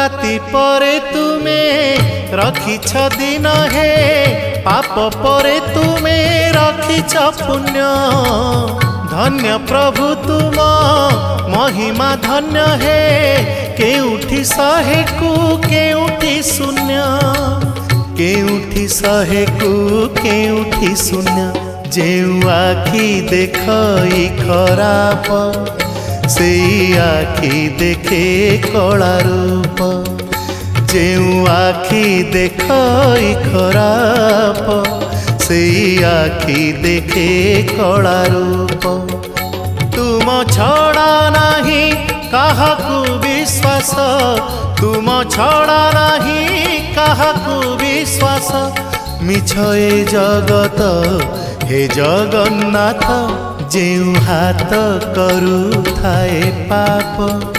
राति परे तुमे रखिछ दिन हे पाप परे तुमे रखिछ पुण्य धन्य प्रभु तुम महिमा धन्य हे केउठी शहे को केउठी शून्य केउठी शहे को केउठी शून्य जेउ आखि देखई खराप से आखि देखे कला रूप जेउ आखि देखई खराप से आखि देखे कला रूप तुम छड़ा नहीं काहाकू विश्वास तुम छड़ा नहीं काहाकू विश्वास मिछ ए जगत हे जगन्नाथ जेउ हाथ करू थाए पाप।